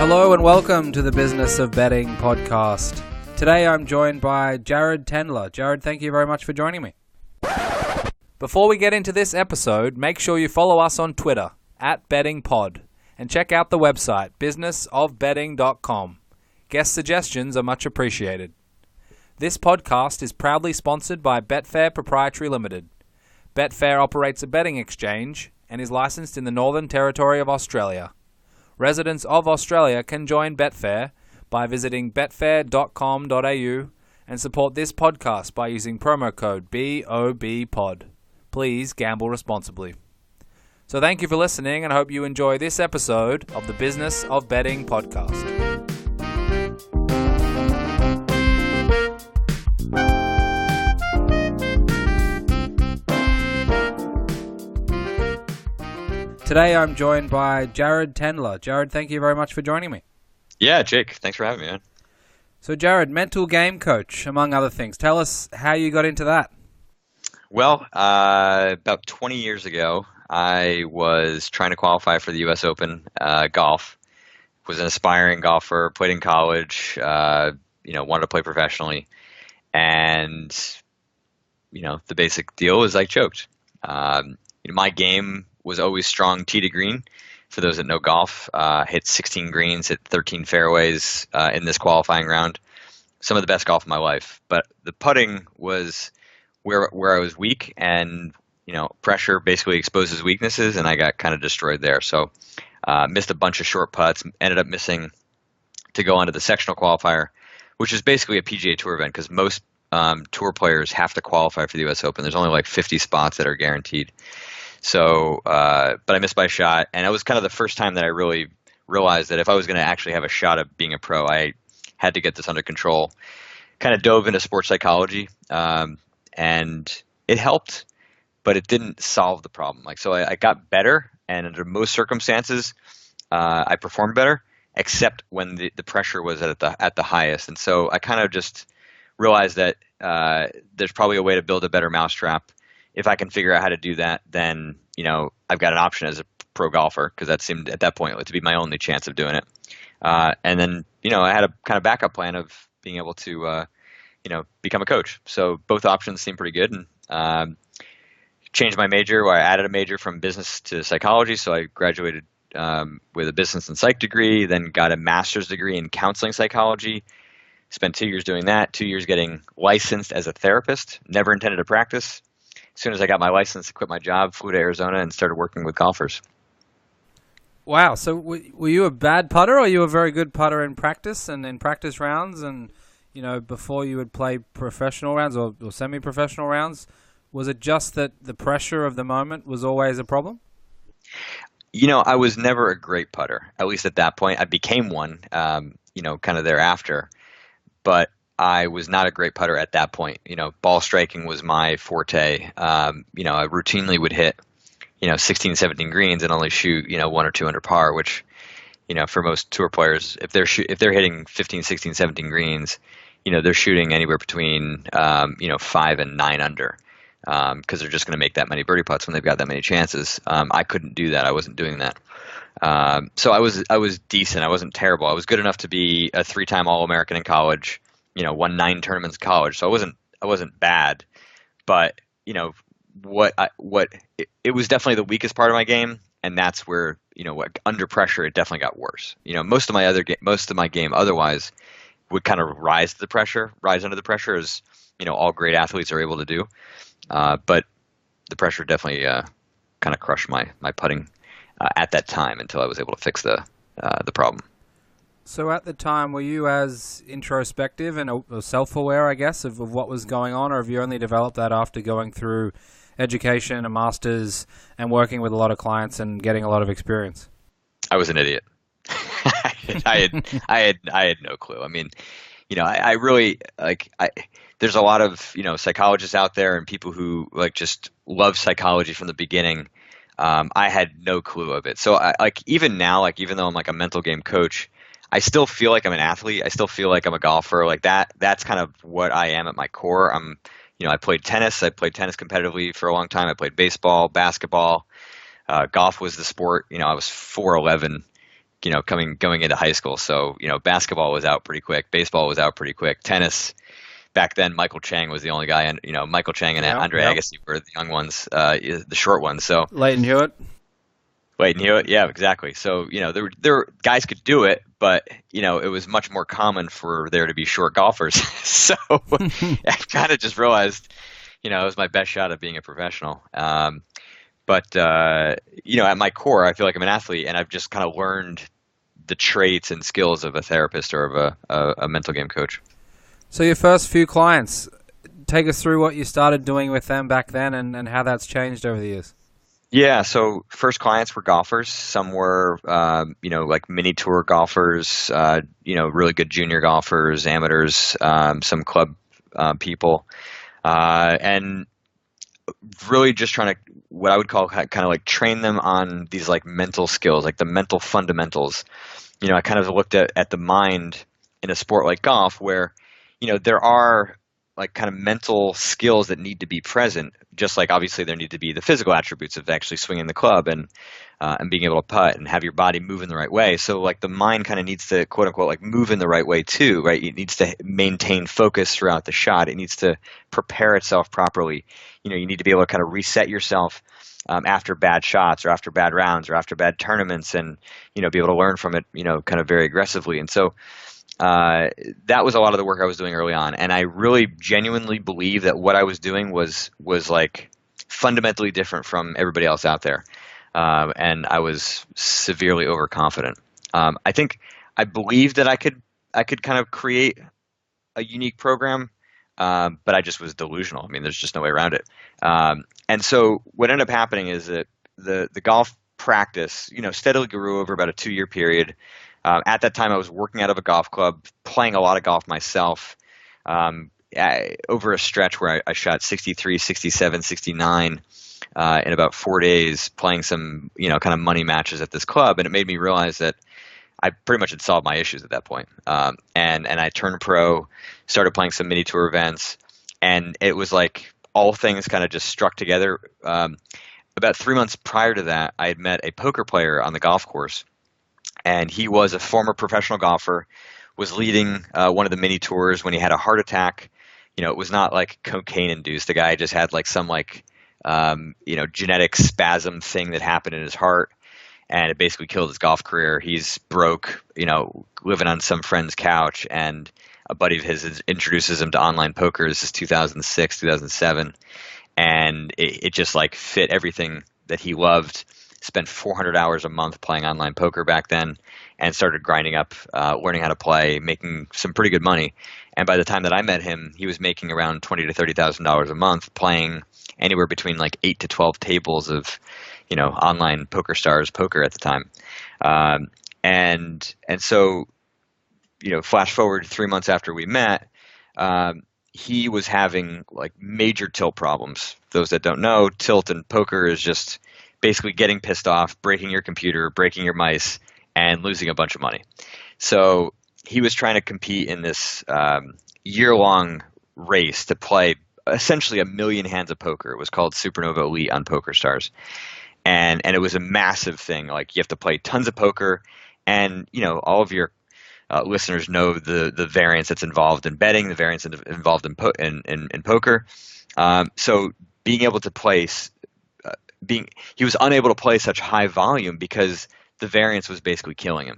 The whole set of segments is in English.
Hello and welcome to the Business of Betting podcast. Today I'm joined by Jared Tendler. Jared, thank you very much for joining me. Before we get into this episode, make sure you follow us on Twitter @bettingpod and check out the website businessofbetting.com. Guest suggestions are much appreciated. This podcast is proudly sponsored by Betfair Proprietary Limited. Betfair operates a betting exchange and is licensed in the Northern Territory of Australia. Residents of Australia can join Betfair by visiting betfair.com.au and support this podcast by using promo code BOBPOD. Please gamble responsibly. So thank you for listening, and I hope you enjoy this episode of the Business of Betting podcast. Today I'm joined by Jared Tendler. Jared, thank you very much for joining me. Yeah, Jake, thanks for having me, man. So Jared, mental game coach, among other things. Tell us how you got into that. Well, about 20 years ago, I was trying to qualify for the U.S. Open golf. Was an aspiring golfer, played in college, wanted to play professionally. And, the basic deal is I choked. My game was always strong tee to green. For those that know golf, hit 16 greens, hit 13 fairways in this qualifying round. Some of the best golf of my life. But the putting was where I was weak, and pressure basically exposes weaknesses, and I got kind of destroyed there. So missed a bunch of short putts, ended up missing to go onto the sectional qualifier, which is basically a PGA Tour event because most tour players have to qualify for the U.S. Open. There's only like 50 spots that are guaranteed. So, but I missed my shot, and it was kind of the first time that I really realized that if I was going to actually have a shot at being a pro, I had to get this under control. Kind of dove into sports psychology, and it helped, but it didn't solve the problem. So I got better, and under most circumstances, I performed better, except when the pressure was at the highest. And so I kind of just realized that there's probably a way to build a better mousetrap. If I can figure out how to do that, then, I've got an option as a pro golfer, because that seemed at that point to be my only chance of doing it. And then, I had a kind of backup plan of being able to, become a coach. So both options seemed pretty good, and changed my major, where I added a major from business to psychology. So I graduated with a business and psych degree, then got a master's degree in counseling psychology. Spent 2 years doing that, 2 years getting licensed as a therapist. Never intended to practice. As soon as I got my license, I quit my job, flew to Arizona, and started working with golfers. Wow. So were you a bad putter, or you a very good putter in practice and in practice rounds? And, before you would play professional rounds or semi-professional rounds, was it just that the pressure of the moment was always a problem? I was never a great putter, at least at that point. I became one, kind of thereafter. But I was not a great putter at that point. Ball striking was my forte. I routinely would hit, 16, 17 greens and only shoot, 1 or 2 under par, which, for most tour players, if they're hitting 15, 16, 17 greens, they're shooting anywhere between, 5 and 9 under, because they're just going to make that many birdie putts when they've got that many chances. I couldn't do that. I wasn't doing that. So I was decent. I wasn't terrible. I was good enough to be a 3-time All-American in college. Won 9 tournaments in college, so I wasn't bad, but it was definitely the weakest part of my game, and that's where under pressure it definitely got worse. Most of my game otherwise would kind of rise under the pressure, as all great athletes are able to do, but the pressure definitely kind of crushed my putting at that time until I was able to fix the problem. So at the time, were you as introspective and self-aware, I guess, of what was going on, or have you only developed that after going through education, a master's, and working with a lot of clients and getting a lot of experience? I was an idiot. I had no clue. I mean, I really there's a lot of psychologists out there and people who just love psychology from the beginning. I had no clue of it. So even now, even though I'm a mental game coach, I still feel like I'm an athlete. I still feel like I'm a golfer. That's kind of what I am at my core. I played tennis. I played tennis competitively for a long time. I played baseball, basketball. Golf was the sport. I was 4'11", going into high school. So, basketball was out pretty quick. Baseball was out pretty quick. Tennis, back then, Michael Chang was the only guy, and Michael Chang and Yeah, Andre yep. Agassi were the young ones, the short ones. So Leighton Hewitt. wait, yeah, exactly. So there were guys could do it, but it was much more common for there to be short golfers. So I kind of just realized, it was my best shot at being a professional. But at my core, I feel like I'm an athlete, and I've just kind of learned the traits and skills of a therapist or of a mental game coach. So your first few clients, take us through what you started doing with them back then and how that's changed over the years. Yeah, so first clients were golfers. Some were, like mini tour golfers, really good junior golfers, amateurs, some club people, and really just trying to, what I would call kind of like train them on these like mental skills, like the mental fundamentals. I kind of looked at the mind in a sport like golf where, there are like kind of mental skills that need to be present, just like obviously there need to be the physical attributes of actually swinging the club and being able to putt and have your body move in the right way. So like the mind kind of needs to quote unquote like move in the right way too, right? It needs to maintain focus throughout the shot. It needs to prepare itself properly. You need to be able to kind of reset yourself after bad shots or after bad rounds or after bad tournaments, and be able to learn from it, kind of very aggressively. And so that was a lot of the work I was doing early on, and I really genuinely believe that what I was doing was like fundamentally different from everybody else out there, and I was severely overconfident. I believed that I could kind of create a unique program, but I just was delusional. I mean, there's just no way around it. And so what ended up happening is that the golf practice, steadily grew over about a 2-year period. At that time, I was working out of a golf club, playing a lot of golf myself, over a stretch where I shot 63, 67, 69 in about 4 days, playing some, kind of money matches at this club. And it made me realize that I pretty much had solved my issues at that point. And I turned pro, started playing some mini tour events, and it was like all things kind of just struck together. About 3 months prior to that, I had met a poker player on the golf course, and he was a former professional golfer, was leading one of the mini tours when he had a heart attack. It was not like cocaine induced. The guy just had like some like, genetic spasm thing that happened in his heart, and it basically killed his golf career. He's broke, living on some friend's couch, and a buddy of his introduces him to online poker. This is 2006, 2007. And it just like fit everything that he loved. Spent 400 hours a month playing online poker back then, and started grinding up, learning how to play, making some pretty good money. And by the time that I met him, he was making around $20,000 to $30,000 a month, playing anywhere between like 8 to 12 tables of, online Poker Stars poker at the time. And so, flash forward 3 months after we met, he was having like major tilt problems. Those that don't know, tilt in poker is just basically getting pissed off, breaking your computer, breaking your mice, and losing a bunch of money. So he was trying to compete in this year-long race to play essentially 1 million hands of poker. It was called Supernova Elite on Poker Stars. And it was a massive thing. Like, you have to play tons of poker, and all of your listeners know the variance that's involved in betting, the variance involved in poker. So being able to place, he was unable to play such high volume because the variance was basically killing him,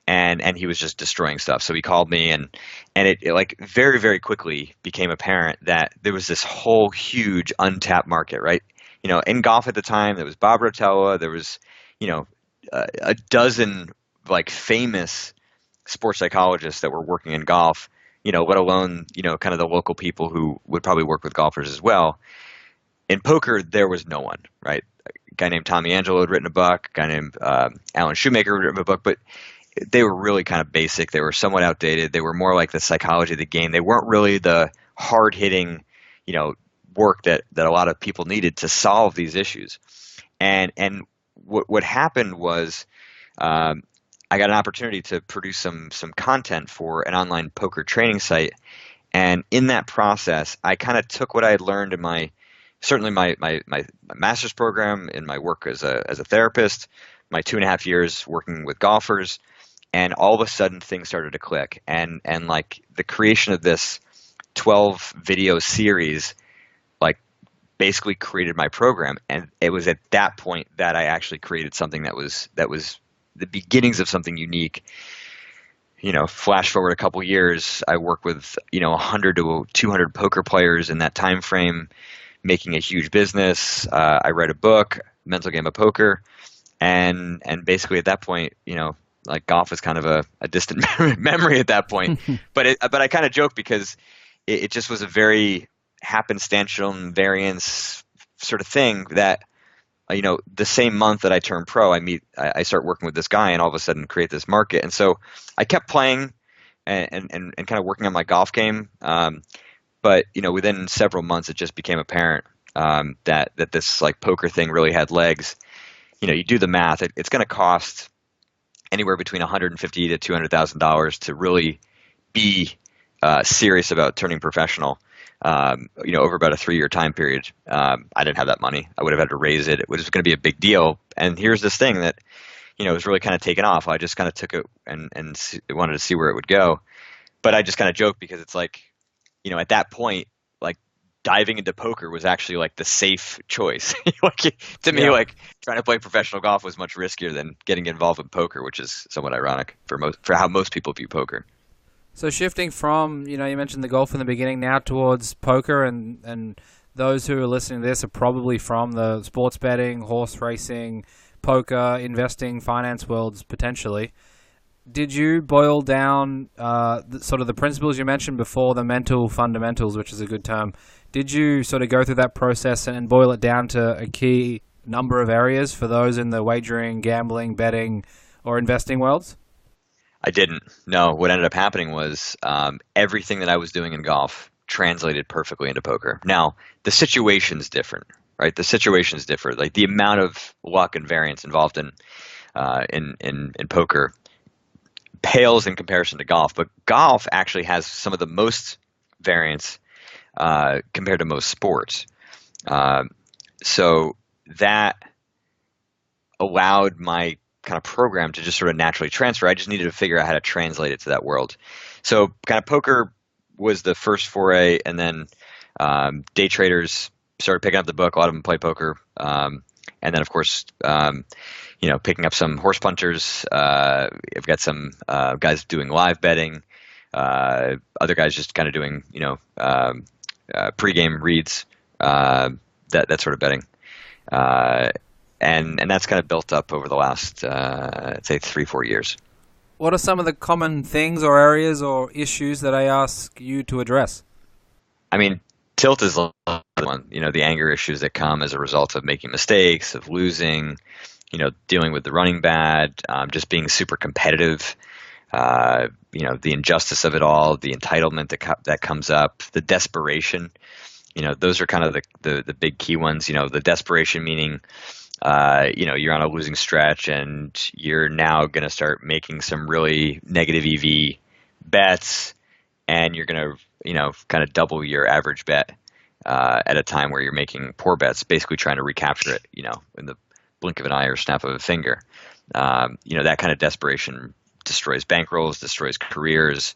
and he was just destroying stuff. So he called me, and it like very, very quickly became apparent that there was this whole huge untapped market, right? In golf at the time, there was Bob Rotella, there was, a dozen like famous sports psychologists that were working in golf, let alone, kind of the local people who would probably work with golfers as well. In poker, there was no one, right? A guy named Tommy Angelo had written a book, a guy named Alan Shoemaker had written a book, but they were really kind of basic. They were somewhat outdated. They were more like the psychology of the game. They weren't really the hard-hitting, work that a lot of people needed to solve these issues. And what happened was I got an opportunity to produce some content for an online poker training site. And in that process, I kind of took what I had learned in my master's program, in my work as a therapist, my 2.5 years working with golfers, and all of a sudden things started to click. And like the creation of this 12 video series, like basically created my program. And it was at that point that I actually created something that was the beginnings of something unique. Flash forward a couple years, I worked with 100 to 200 poker players in that time frame, making a huge business. I read a book, Mental Game of Poker, and basically at that point, like golf is kind of a distant memory at that point. But I kind of joke because it just was a very happenstantial and variance sort of thing that the same month that I turned pro, I start working with this guy and all of a sudden create this market. And so I kept playing and kind of working on my golf game. But within several months, it just became apparent that this like poker thing really had legs. You do the math; it's going to cost anywhere between $150,000 to $200,000 to really be serious about turning professional. Over about a 3-year time period. I didn't have that money. I would have had to raise it. It was going to be a big deal. And here's this thing that was really kind of taken off. I just kind of took it and wanted to see where it would go. But I just kind of joked because it's like, at that point, like diving into poker was actually like the safe choice. To me, like trying to play professional golf was much riskier than getting involved in poker, which is somewhat ironic for how most people view poker. So shifting from, you mentioned the golf in the beginning, now towards poker, and those who are listening to this are probably from the sports betting, horse racing, poker, investing, finance worlds potentially. Did you boil down sort of the principles you mentioned before, the mental fundamentals, which is a good term? Did you sort of go through that process and boil it down to a key number of areas for those in the wagering, gambling, betting, or investing worlds? I didn't. No, what ended up happening was everything that I was doing in golf translated perfectly into poker. Now, the situation's different, right? The situation's different. Like the amount of luck and variance involved in poker pales in comparison to golf. But golf actually has some of the most variance compared to most sports. So that allowed my kind of program to just sort of naturally transfer. I just needed to figure out how to translate it to that world. So kind of poker was the first foray, and then day traders started picking up the book. A lot of them play poker. And then of course, picking up some horse punters. I've got some guys doing live betting. Other guys just kind of doing, pregame reads, that sort of betting. And that's kind of built up over the last, I'd say 3-4 years. What are some of the common things or areas or issues that I ask you to address? I mean, tilt is one, the anger issues that come as a result of making mistakes, of losing, dealing with the running bad, just being super competitive, the injustice of it all, the entitlement that comes up, the desperation. Those are kind of the big key ones. The desperation meaning, you're on a losing stretch and you're now going to start making some really negative EV bets, and you're going to, kind of double your average bet at a time where you're making poor bets, basically trying to recapture it, in the blink of an eye or snap of a finger. That kind of desperation destroys bankrolls, destroys careers,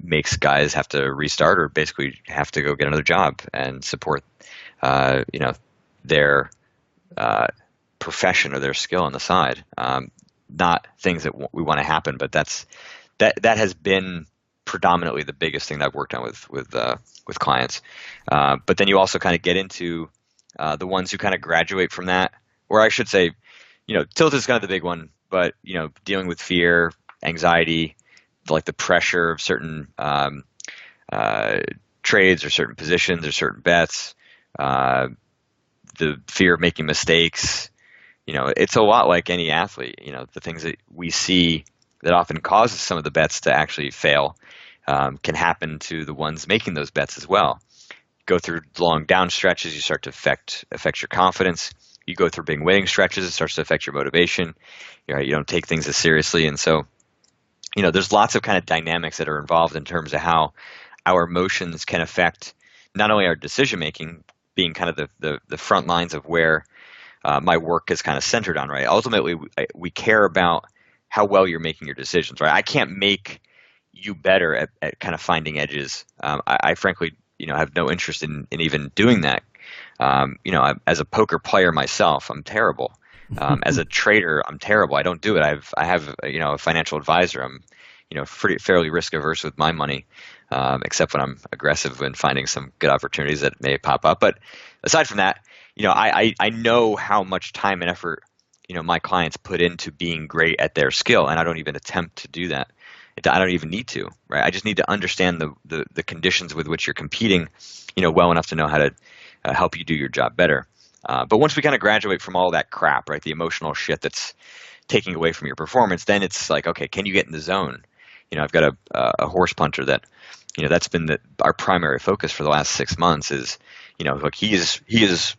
makes guys have to restart or basically have to go get another job and support, their profession or their skill on the side. Not things that we want to happen, but that has been predominantly the biggest thing that I've worked on with clients. But then you also kind of get into the ones who kind of graduate from that, or I should say, tilt is kind of the big one, but dealing with fear, anxiety, like the pressure of certain trades or certain positions or certain bets, the fear of making mistakes. It's a lot like any athlete. The things that we see that often causes some of the bets to actually fail can happen to the ones making those bets as well. Go through long down stretches, you start to affect your confidence. You go through big winning stretches, it starts to affect your motivation. You don't take things as seriously, and so there's lots of kind of dynamics that are involved in terms of how our emotions can affect not only our decision making, being kind of the front lines of where my work is kind of centered on, right? Ultimately, we care about how well you're making your decisions, right? I can't make you better at kind of finding edges. I frankly, have no interest in even doing that. As a poker player myself, I'm terrible. As a trader, I'm terrible. I don't do it. I have a financial advisor. I'm fairly risk averse with my money, except when I'm aggressive and finding some good opportunities that may pop up. But aside from that, I know how much time and effort my clients put into being great at their skill, and I don't even attempt to do that. I don't even need to, right? I just need to understand the conditions with which you're competing, well enough to know how to help you do your job better. But once we kind of graduate from all that crap, right, the emotional shit that's taking away from your performance, then it's like, okay, can you get in the zone? I've got a horse punter that, that's been our primary focus for the last 6 months is, look, he is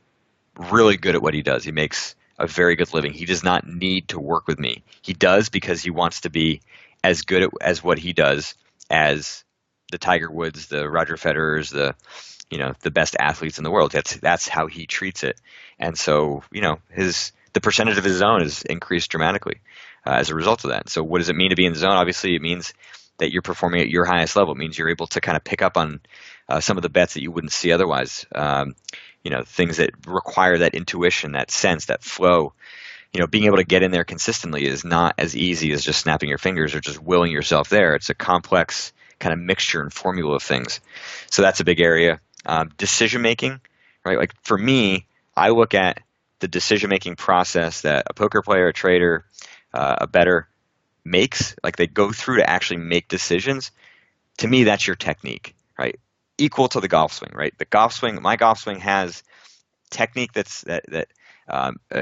really good at what he does. He makes a very good living. He does not need to work with me. He does because he wants to be as good as what he does as the Tiger Woods, the Roger Federers, the best athletes in the world. That's how he treats it. And so, the percentage of his zone is increased dramatically as a result of that. So what does it mean to be in the zone? Obviously, it means that you're performing at your highest level. It means you're able to kind of pick up on some of the bets that you wouldn't see otherwise. Things that require that intuition, that sense, that flow. Being able to get in there consistently is not as easy as just snapping your fingers or just willing yourself there. It's a complex kind of mixture and formula of things. So that's a big area. Decision making, right? Like for me, I look at the decision making process that a poker player, a trader, a bettor makes. Like they go through to actually make decisions. To me, that's your technique, right? Equal to the golf swing, right? The golf swing, my golf swing has technique that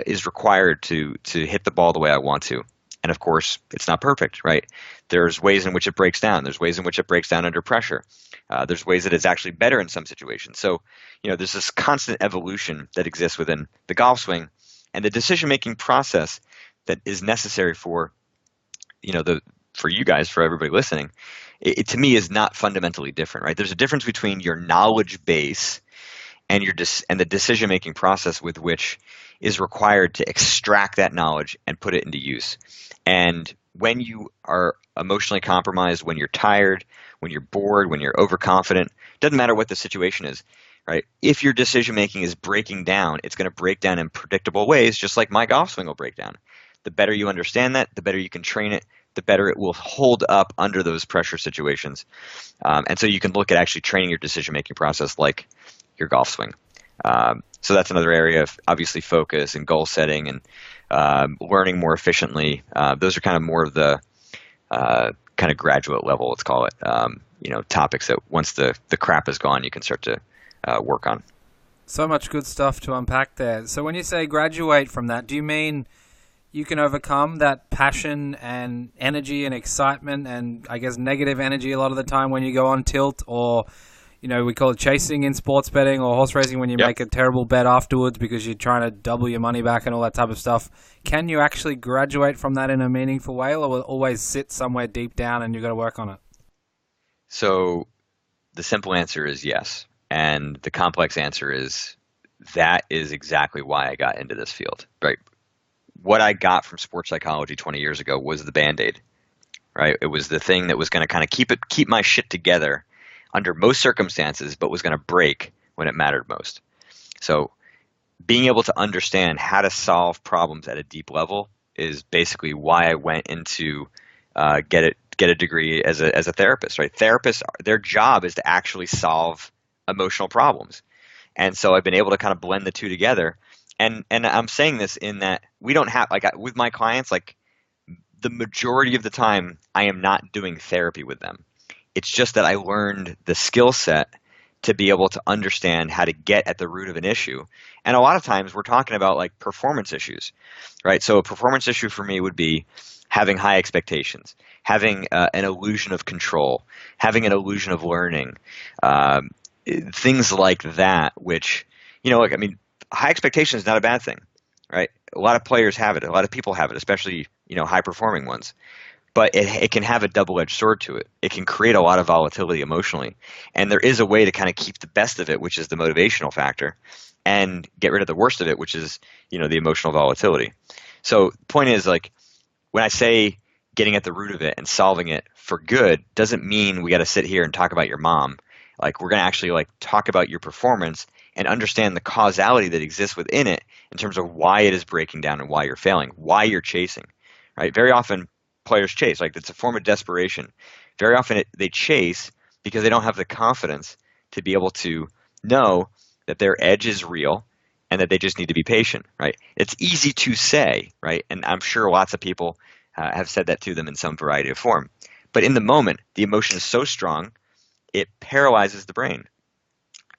is required to hit the ball the way I want to. And of course, it's not perfect, right? There's ways in which it breaks down. There's ways in which it breaks down under pressure. There's ways that it's actually better in some situations. So, there's this constant evolution that exists within the golf swing, and the decision-making process that is necessary for, for you guys, for everybody listening, it to me is not fundamentally different, right? There's a difference between your knowledge base and the decision-making process with which is required to extract that knowledge and put it into use. And when you are emotionally compromised, when you're tired, when you're bored, when you're overconfident, doesn't matter what the situation is, right? If your decision-making is breaking down, it's going to break down in predictable ways, just like my golf swing will break down. The better you understand that, the better you can train it, the better it will hold up under those pressure situations. And so you can look at actually training your decision-making process like your golf swing. So that's another area of obviously focus and goal setting and learning more efficiently. Those are kind of more of the kind of graduate level, let's call it, topics that once the crap is gone, you can start to work on. So much good stuff to unpack there. So when you say graduate from that, do you mean you can overcome that passion and energy and excitement and I guess negative energy a lot of the time when you go on tilt, or we call it chasing in sports betting or horse racing when you make a terrible bet afterwards because you're trying to double your money back and all that type of stuff. Can you actually graduate from that in a meaningful way, or will it always sit somewhere deep down and you've got to work on it? So the simple answer is yes. And the complex answer is that is exactly why I got into this field, right? What I got from sports psychology 20 years ago was the Band-Aid, right? It was the thing that was going to kind of keep my shit together under most circumstances, but was going to break when it mattered most. So being able to understand how to solve problems at a deep level is basically why I went into get a degree as a therapist, right? Therapists, their job is to actually solve emotional problems. And so I've been able to kind of blend the two together. And I'm saying this in that we don't have, with my clients, the majority of the time, I am not doing therapy with them. It's just that I learned the skill set to be able to understand how to get at the root of an issue. And a lot of times we're talking about performance issues, right? So a performance issue for me would be having high expectations, having an illusion of control, having an illusion of learning, things like that, which, high expectation is not a bad thing, right? A lot of players have it. A lot of people have it, especially, high performing ones. but it can have a double-edged sword to it. It can create a lot of volatility emotionally. And there is a way to kind of keep the best of it, which is the motivational factor, and get rid of the worst of it, which is, the emotional volatility. So the point is, like, when I say getting at the root of it and solving it for good doesn't mean we got to sit here and talk about your mom. Like, we're going to actually like talk about your performance and understand the causality that exists within it in terms of why it is breaking down and why you're failing, why you're chasing, right? Very often players chase, like it's a form of desperation. Very often they chase because they don't have the confidence to be able to know that their edge is real and that they just need to be patient, right? It's easy to say, right? And I'm sure lots of people have said that to them in some variety of form. But in the moment, the emotion is so strong, it paralyzes the brain.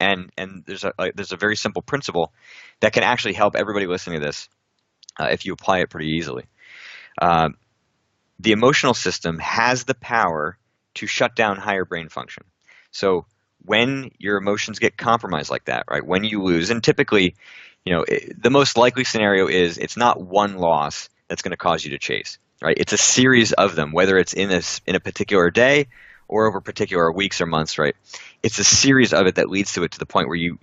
And there's a very simple principle that can actually help everybody listening to this if you apply it pretty easily. The emotional system has the power to shut down higher brain function. So when your emotions get compromised like that, right? When you lose, and typically, the most likely scenario is it's not one loss that's going to cause you to chase, right? It's a series of them, whether it's in a particular day or over particular weeks or months, right? It's a series of it that leads to the point where you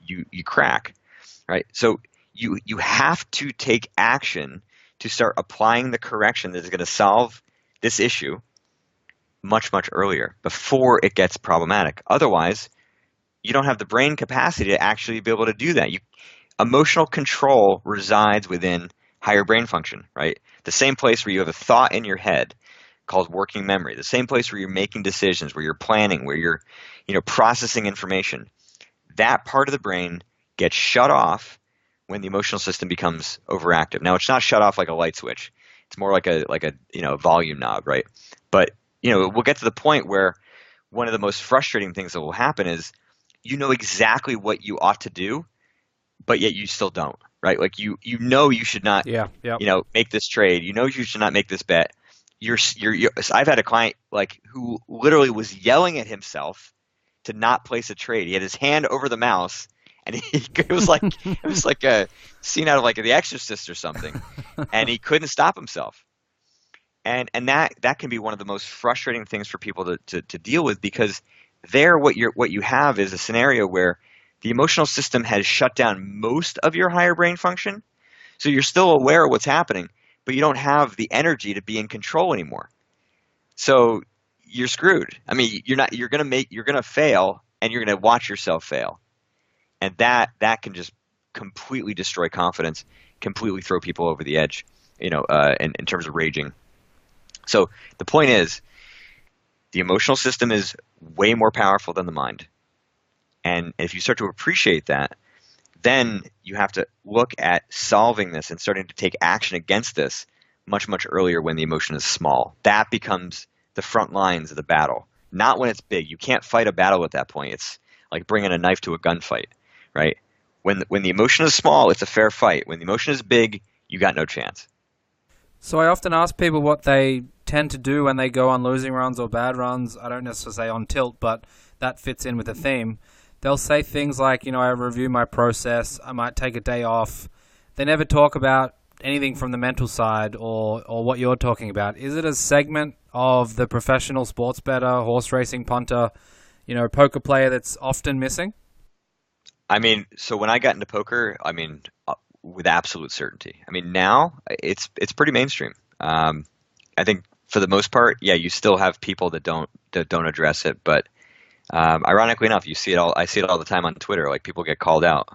crack, right? So you have to take action to start applying the correction that is going to solve this issue much, much earlier before it gets problematic. Otherwise, you don't have the brain capacity to actually be able to do that. Emotional control resides within higher brain function, right? The same place where you have a thought in your head called working memory, the same place where you're making decisions, where you're planning, where you're, processing information. That part of the brain gets shut off when the emotional system becomes overactive. Now, it's not shut off like a light switch. It's more like a volume knob, right? But, we'll get to the point where one of the most frustrating things that will happen is you know exactly what you ought to do, but yet you still don't, right? Like you should not, make this trade. You should not make this bet. I've had a client like who literally was yelling at himself to not place a trade. He had his hand over the mouse, and it was like a scene out of like The Exorcist or something, and he couldn't stop himself. And that can be one of the most frustrating things for people to deal with, because what you have is a scenario where the emotional system has shut down most of your higher brain function. So you're still aware of what's happening, but you don't have the energy to be in control anymore. So you're screwed. I mean, you're going to fail, and you're going to watch yourself fail. And that can just completely destroy confidence, completely throw people over the edge, in terms of raging. So the point is, the emotional system is way more powerful than the mind. And if you start to appreciate that, then you have to look at solving this and starting to take action against this much, much earlier when the emotion is small. That becomes the front lines of the battle, not when it's big. You can't fight a battle at that point. It's like bringing a knife to a gunfight, right? When the emotion is small, it's a fair fight. When the emotion is big, you got no chance. So I often ask people what they tend to do when they go on losing runs or bad runs. I don't necessarily say on tilt, but that fits in with the theme. They'll say things like, I review my process, I might take a day off. They never talk about anything from the mental side or what you're talking about. Is it a segment of the professional sports bettor, horse racing punter, poker player that's often missing? I mean, so when I got into poker, with absolute certainty. I mean, now it's pretty mainstream. I think for the most part, yeah, you still have people that don't address it, but ironically enough, I see it all the time on Twitter. Like, people get called out.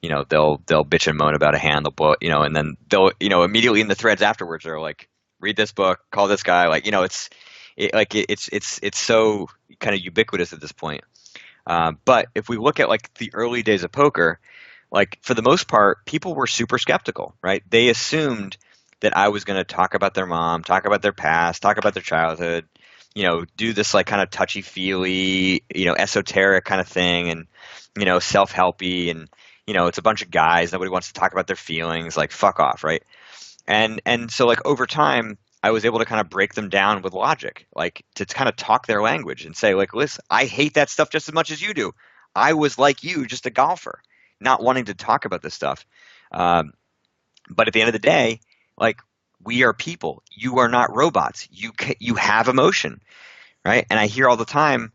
They'll bitch and moan about a hand, they'll blow, and then they'll, immediately in the threads afterwards, they're like, read this book, call this guy. Like, it's so kind of ubiquitous at this point. But if we look at like the early days of poker, like for the most part, people were super skeptical, right? They assumed that I was going to talk about their mom, talk about their past, talk about their childhood, do this like kind of touchy-feely, esoteric kind of thing, and, self-helpy, and, it's a bunch of guys. Nobody wants to talk about their feelings. Like, fuck off, right? And so like over time, I was able to kind of break them down with logic, like to kind of talk their language and say, like, listen, I hate that stuff just as much as you do. I was like you, just a golfer, not wanting to talk about this stuff. But at the end of the day, like, We are people. You are not robots. You have emotion, right? And I hear all the time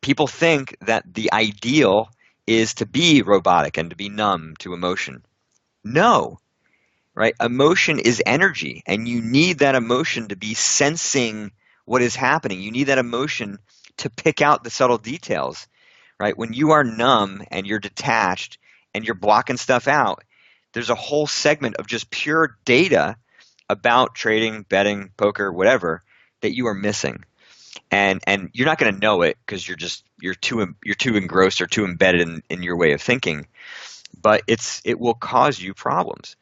people think that the ideal is to be robotic and to be numb to emotion. No, right? Emotion is energy, and you need that emotion to be sensing what is happening. You need that emotion to pick out the subtle details, right? When you are numb and you're detached and you're blocking stuff out, there's a whole segment of just pure data about trading, betting, poker, whatever, that you are missing. And you're not going to know it because you're too engrossed or too embedded in your way of thinking. But it will cause you problems.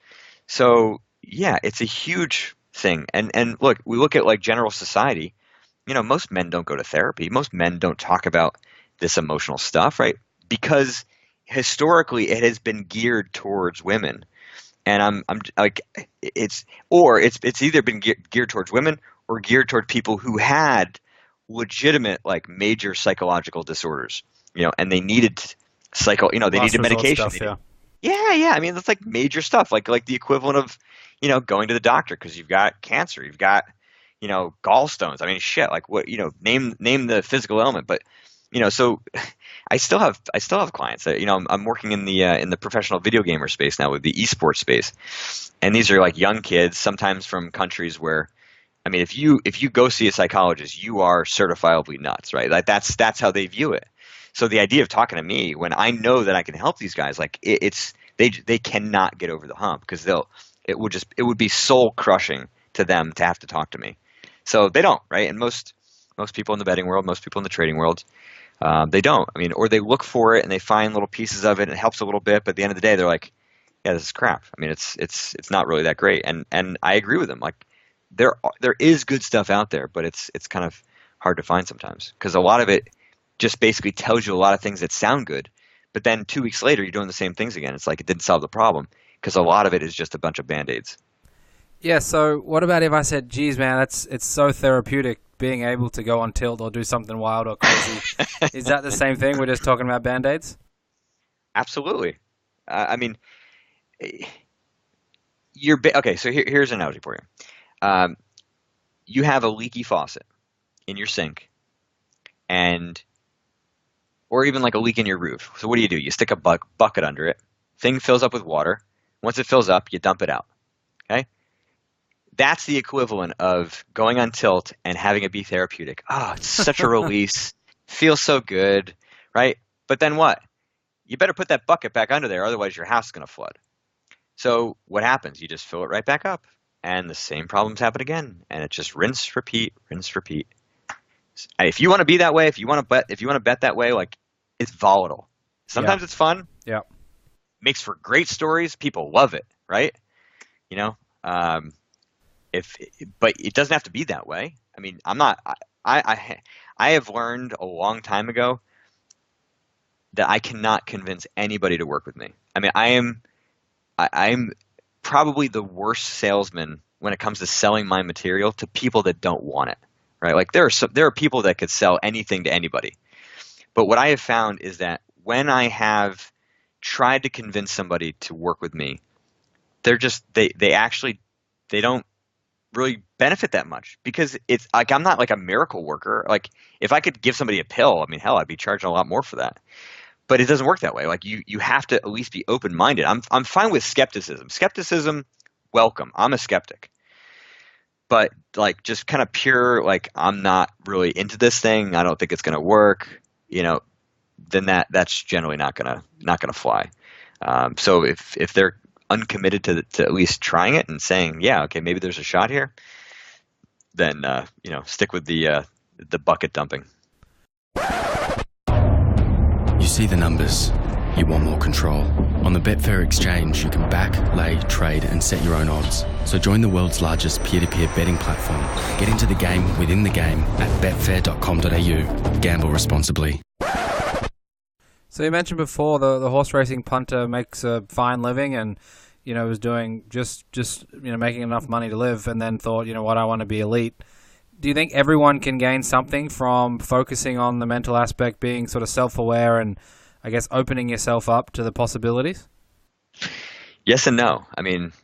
So yeah, it's a huge thing. And look, we look at like general society. Most men don't go to therapy. Most men don't talk about this emotional stuff, right? Because historically it has been geared towards women. And I'm like, it's either been geared towards women or geared toward people who had legitimate like major psychological disorders, and they needed they needed medication. Stuff, Yeah. I mean, that's like major stuff, like the equivalent of, going to the doctor because you've got cancer, you've got, gallstones. I mean, shit, like what, name the physical ailment, but so I still have clients that, I'm working in the professional video gamer space now with the esports space. And these are like young kids, sometimes from countries where, I mean, if you go see a psychologist, you are certifiably nuts, right? Like that's how they view it. So the idea of talking to me when I know that I can help these guys, like they cannot get over the hump because it would be soul crushing to them to have to talk to me. So they don't, right? And most people in the betting world, most people in the trading world, they don't. I mean, or they look for it and they find little pieces of it and it helps a little bit, but at the end of the day, they're like, yeah, this is crap. I mean, it's not really that great. And I agree with them. Like there is good stuff out there, but it's kind of hard to find sometimes because a lot of it just basically tells you a lot of things that sound good, but then 2 weeks later you're doing the same things again. It's like it didn't solve the problem because a lot of it is just a bunch of band-aids. Yeah, so what about if I said, geez, man, it's so therapeutic being able to go on tilt or do something wild or crazy. Is that the same thing? We're just talking about band-aids? Absolutely. I mean, okay, so here's an analogy for you. You have a leaky faucet in your sink or even like a leak in your roof. So what do? You stick a bucket under it. Thing fills up with water. Once it fills up, you dump it out. Okay? That's the equivalent of going on tilt and having it be therapeutic. Oh, it's such a release. Feels so good, right? But then what? You better put that bucket back under there, otherwise your house is going to flood. So what happens? You just fill it right back up, and the same problems happen again, and it just rinse, repeat, rinse, repeat. If you want to be that way, if you want to bet that way, like it's volatile. Sometimes it's fun. Yeah. Makes for great stories. People love it, right? But it doesn't have to be that way. I mean, I have learned a long time ago that I cannot convince anybody to work with me. I mean, I'm probably the worst salesman when it comes to selling my material to people that don't want it, right? Like there are people that could sell anything to anybody. But what I have found is that when I have tried to convince somebody to work with me, they don't really benefit that much because it's like I'm not like a miracle worker. Like if I could give somebody a pill, I mean, hell, I'd be charging a lot more for that. But it doesn't work that way. Like you have to at least be open-minded. I'm fine with skepticism. Skepticism, welcome. I'm a skeptic. But like just kind of pure, like I'm not really into this thing. I don't think it's going to work. Then that's generally not gonna fly. So if they're uncommitted to at least trying it and saying, yeah, okay, maybe there's a shot here, then stick with the bucket dumping. You see the numbers. You want more control. On the Betfair exchange, you can back, lay, trade, and set your own odds. So join the world's largest peer-to-peer betting platform. Get into the game within the game at betfair.com.au. Gamble responsibly. So you mentioned before the horse racing punter makes a fine living and, was doing just making enough money to live and then thought, what, I want to be elite. Do you think everyone can gain something from focusing on the mental aspect, being sort of self-aware and, I guess, opening yourself up to the possibilities? Yes and no. I mean,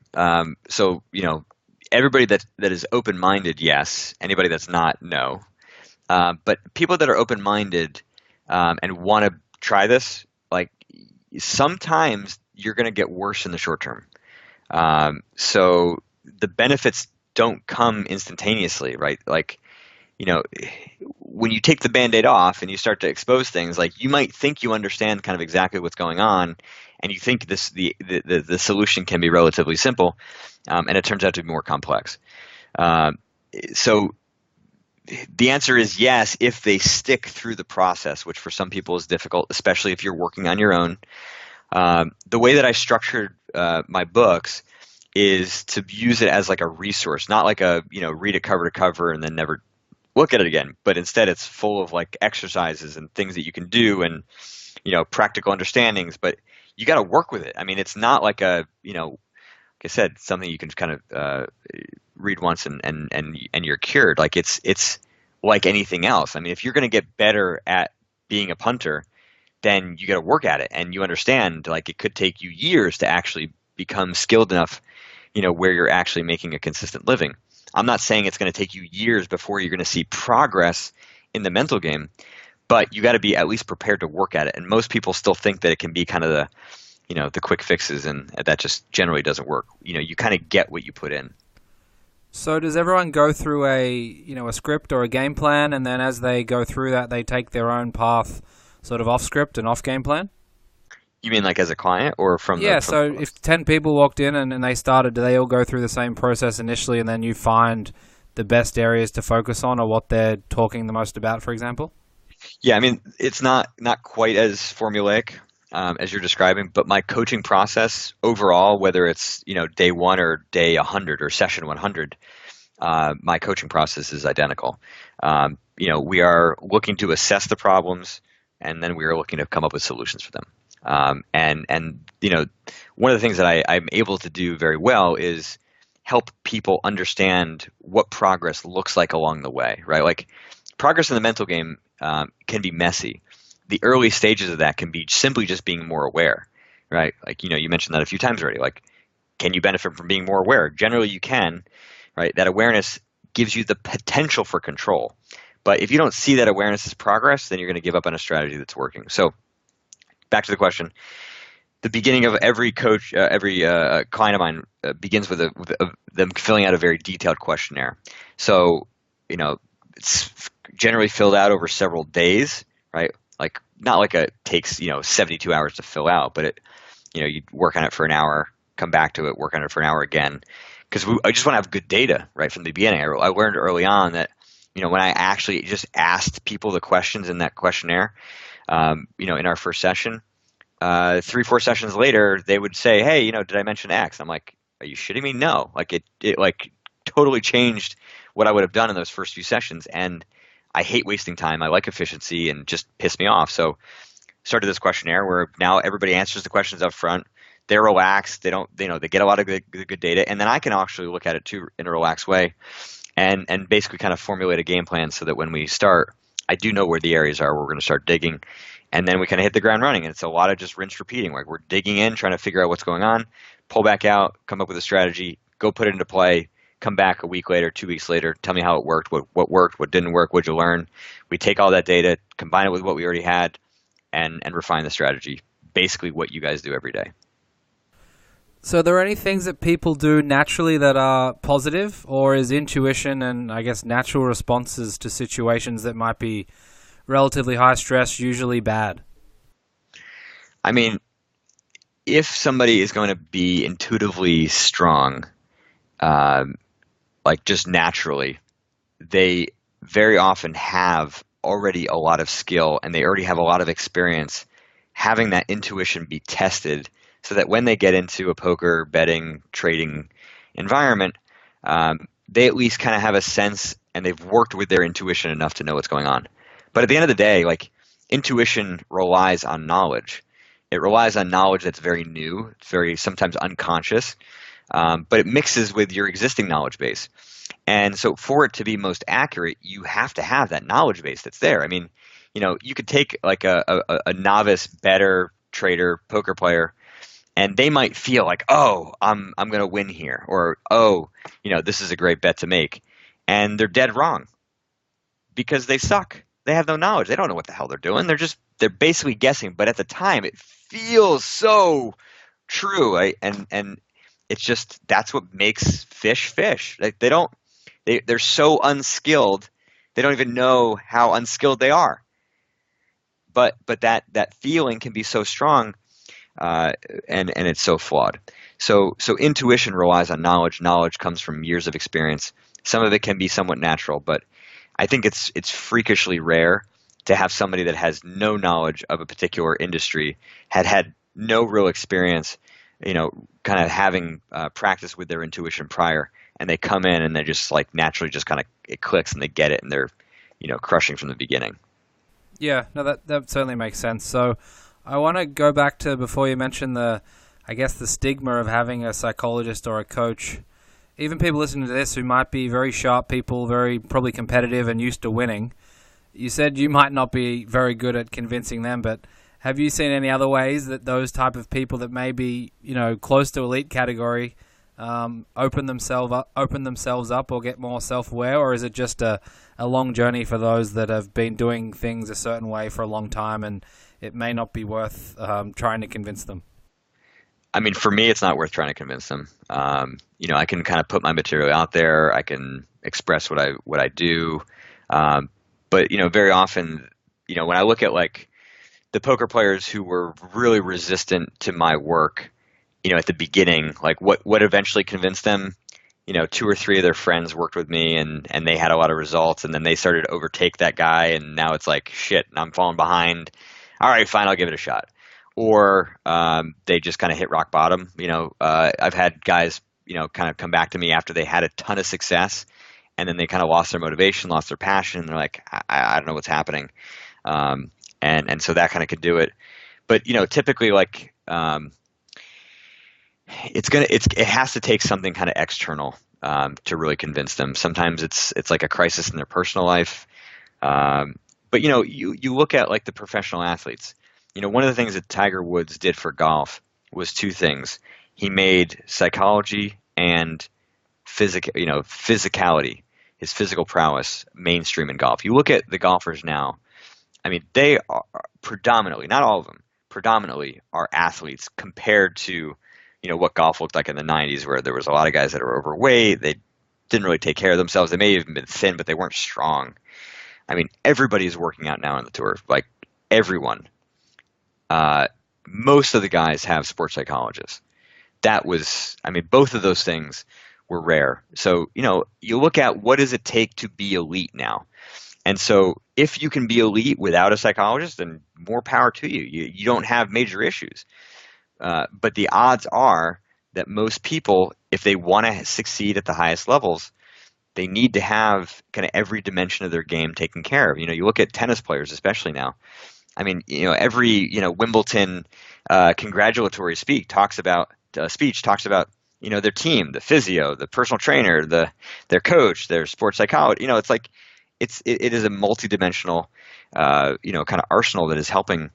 everybody that is open-minded, yes. Anybody that's not, no. But people that are open-minded and want to try this, like sometimes you're going to get worse in the short term. So the benefits don't come instantaneously, right? Like, when you take the Band-Aid off and you start to expose things, like you might think you understand kind of exactly what's going on, and you think the solution can be relatively simple, and it turns out to be more complex. So the answer is yes, if they stick through the process, which for some people is difficult, especially if you're working on your own. The way that I structured my books is to use it as like a resource, not like read it cover to cover and then never look at it again, but instead it's full of like exercises and things that you can do and, practical understandings, but you got to work with it. I mean, it's not like like I said, something you can kind of read once and you're cured. Like it's like anything else. I mean, if you're going to get better at being a punter, then you got to work at it, and you understand like it could take you years to actually become skilled enough, where you're actually making a consistent living. I'm not saying it's going to take you years before you're going to see progress in the mental game, but you got to be at least prepared to work at it. And most people still think that it can be kind of the quick fixes, and that just generally doesn't work. You kind of get what you put in. So does everyone go through a script or a game plan, and then as they go through that, they take their own path, sort of off script and off game plan? You mean like as a client or from Yeah, from if 10 people walked in and they started, do they all go through the same process initially, and then you find the best areas to focus on or what they're talking the most about, for example? Yeah, I mean, it's not quite as formulaic as you're describing, but my coaching process overall, whether it's day 1 or day 100 or session 100, my coaching process is identical. We are looking to assess the problems, and then we are looking to come up with solutions for them. And one of the things that I'm able to do very well is help people understand what progress looks like along the way, right? Like progress in the mental game can be messy. The early stages of that can be simply just being more aware, right? Like, you mentioned that a few times already. Like, can you benefit from being more aware? Generally, you can, right? That awareness gives you the potential for control. But if you don't see that awareness as progress, then you're going to give up on a strategy that's working. So back to the question. The beginning of every coach, every client of mine begins with them filling out a very detailed questionnaire. So, it's generally filled out over several days, right? Like not like it takes 72 hours to fill out, but you work on it for an hour, come back to it, work on it for an hour again, because I just want to have good data right from the beginning. I learned early on that when I actually just asked people the questions in that questionnaire, in our first session, 3-4 sessions later, they would say, "Hey, did I mention X?" I'm like, "Are you shitting me?" No, like it like totally changed what I would have done in those first few sessions. And I hate wasting time. I like efficiency, and just pissed me off. So started this questionnaire where now everybody answers the questions up front. They're relaxed. They don't, they get a lot of good data, and then I can actually look at it too in a relaxed way, and basically kind of formulate a game plan so that when we start, I do know where the areas are where we're going to start digging, and then we kind of hit the ground running. And it's a lot of just rinse repeating. Like we're digging in, trying to figure out what's going on, pull back out, come up with a strategy, go put it into play, come back a week later, 2 weeks later, tell me how it worked, what worked, what didn't work, what'd you learn. We take all that data, combine it with what we already had, and refine the strategy. Basically what you guys do every day. So are there any things that people do naturally that are positive, or is intuition and I guess natural responses to situations that might be relatively high stress usually bad? I mean, if somebody is going to be intuitively strong, like just naturally, they very often have already a lot of skill, and they already have a lot of experience having that intuition be tested, so that when they get into a poker, betting, trading environment, they at least kind of have a sense, and they've worked with their intuition enough to know what's going on. But at the end of the day, like intuition relies on knowledge. It relies on knowledge that's very new, it's very sometimes unconscious, but it mixes with your existing knowledge base. And so for it to be most accurate, you have to have that knowledge base that's there. I mean, you could take like a novice bettor, trader, poker player, and they might feel like, oh, I'm going to win here, or oh, this is a great bet to make, and they're dead wrong because they suck. They have no knowledge. They don't know what the hell they're doing. They're basically guessing. But at the time, it feels so true, right? And it's just that's what makes fish fish. Like they're so unskilled. They don't even know how unskilled they are. But that feeling can be so strong, and it's so flawed. So intuition relies on knowledge. Knowledge comes from years of experience. Some of it can be somewhat natural, but I think it's freakishly rare to have somebody that has no knowledge of a particular industry, had no real experience, kind of having practice with their intuition prior, and they come in and they just like naturally just kind of it clicks and they get it and they're crushing from the beginning. Yeah, no, that certainly makes sense. So I want to go back to before you mentioned the stigma of having a psychologist or a coach. Even people listening to this who might be very sharp people, very probably competitive and used to winning, you said you might not be very good at convincing them, but have you seen any other ways that those type of people that may be, close to elite category open themselves up or get more self-aware, or is it just a long journey for those that have been doing things a certain way for a long time and it may not be worth trying to convince them? I mean, for me, it's not worth trying to convince them. I can kind of put my material out there. I can express what I do. But very often, when I look at like the poker players who were really resistant to my work, at the beginning, like what eventually convinced them, 2 or 3 of their friends worked with me and they had a lot of results, and then they started to overtake that guy, and now it's like, shit, I'm falling behind. All right, fine, I'll give it a shot. Or they just kind of hit rock bottom. I've had guys, kind of come back to me after they had a ton of success, and then they kind of lost their motivation, lost their passion, and they're like, I don't know what's happening. And so that kind of could do it. But typically, like it has to take something kind of external to really convince them. Sometimes it's like a crisis in their personal life. But you look at like the professional athletes. One of the things that Tiger Woods did for golf was 2 things. He made psychology and physicality, his physical prowess, mainstream in golf. You look at the golfers now, I mean, they are predominantly, not all of them, predominantly are athletes compared to, what golf looked like in the 90s, where there was a lot of guys that were overweight. They didn't really take care of themselves. They may have even been thin, but they weren't strong. I mean, everybody's working out now on the tour, like everyone. Most of the guys have sports psychologists. Both of those things were rare. So, you look at what does it take to be elite now? And so if you can be elite without a psychologist, then more power to you. You don't have major issues. But the odds are that most people, if they want to succeed at the highest levels, they need to have kind of every dimension of their game taken care of. You look at tennis players, especially now. I mean, every Wimbledon congratulatory speech talks about their team, the physio, the personal trainer, their coach, their sports psychologist. It's like it is a multidimensional kind of arsenal that is helping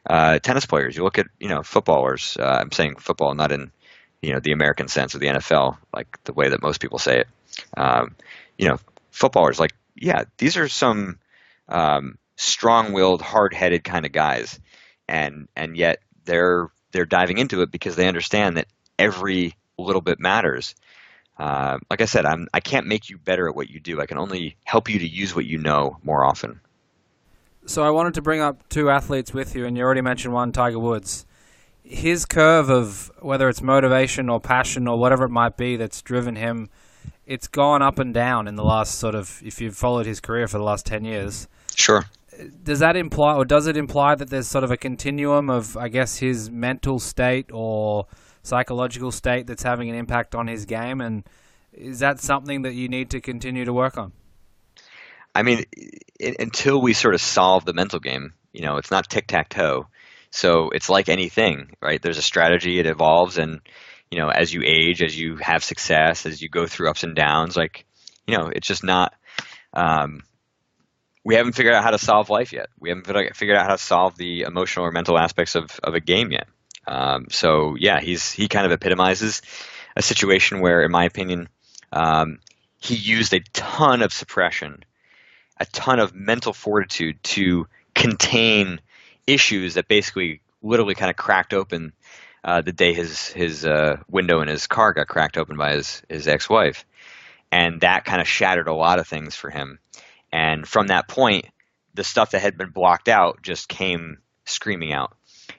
tennis players. You look at footballers. I'm saying football, not in the American sense of the NFL, like the way that most people say it. Footballers, like, yeah, these are some strong-willed, hard-headed kind of guys, and yet they're diving into it because they understand that every little bit matters. Like I said, I can't make you better at what you do. I can only help you to use what you know more often. So I wanted to bring up 2 athletes with you, and you already mentioned one, Tiger Woods. His curve of whether it's motivation or passion or whatever it might be that's driven him, it's gone up and down in the last sort of, if you've followed his career for the last 10 years. Sure. Does that imply, or does it imply that there's sort of a continuum of, I guess, his mental state or psychological state that's having an impact on his game? And is that something that you need to continue to work on? I mean, until we sort of solve the mental game, it's not tic-tac-toe. So it's like anything, right? There's a strategy, it evolves, and, as you age, as you have success, as you go through ups and downs, like, it's just not, we haven't figured out how to solve life yet. We haven't figured out how to solve the emotional or mental aspects of a game yet. So yeah, he kind of epitomizes a situation where, in my opinion, he used a ton of suppression, a ton of mental fortitude to contain issues that basically literally kind of cracked open the day his window in his car got cracked open by his ex-wife, and that kind of shattered a lot of things for him. And from that point, the stuff that had been blocked out just came screaming out.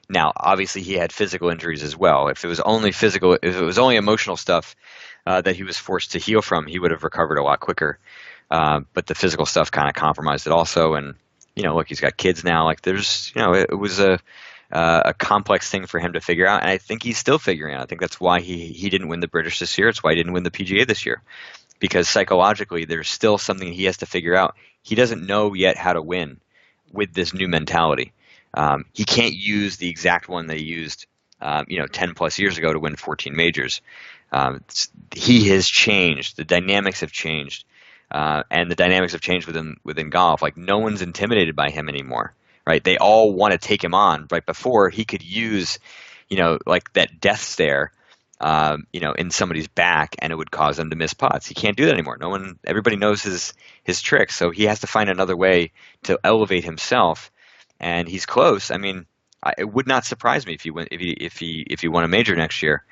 Now, obviously, he had physical injuries as well. If it was only physical, if it was only emotional stuff that he was forced to heal from, he would have recovered a lot quicker. But the physical stuff kind of compromised it also. And, look, he's got kids now. Like it was a complex thing for him to figure out. And I think he's still figuring out. I think that's why he didn't win the British this year. It's why he didn't win the PGA this year. Because psychologically, there's still something he has to figure out. He doesn't know yet how to win with this new mentality. He can't use the exact one that he used, 10 plus years ago to win 14 majors. He has changed. The dynamics have changed. And the dynamics have changed within golf. Like, no one's intimidated by him anymore, right? They all want to take him on. Right before, he could use, like that death stare, in somebody's back, and it would cause them to miss putts. He can't do that anymore. Everybody knows his tricks, so he has to find another way to elevate himself. And he's close. I mean, it would not surprise me if he won a major next year,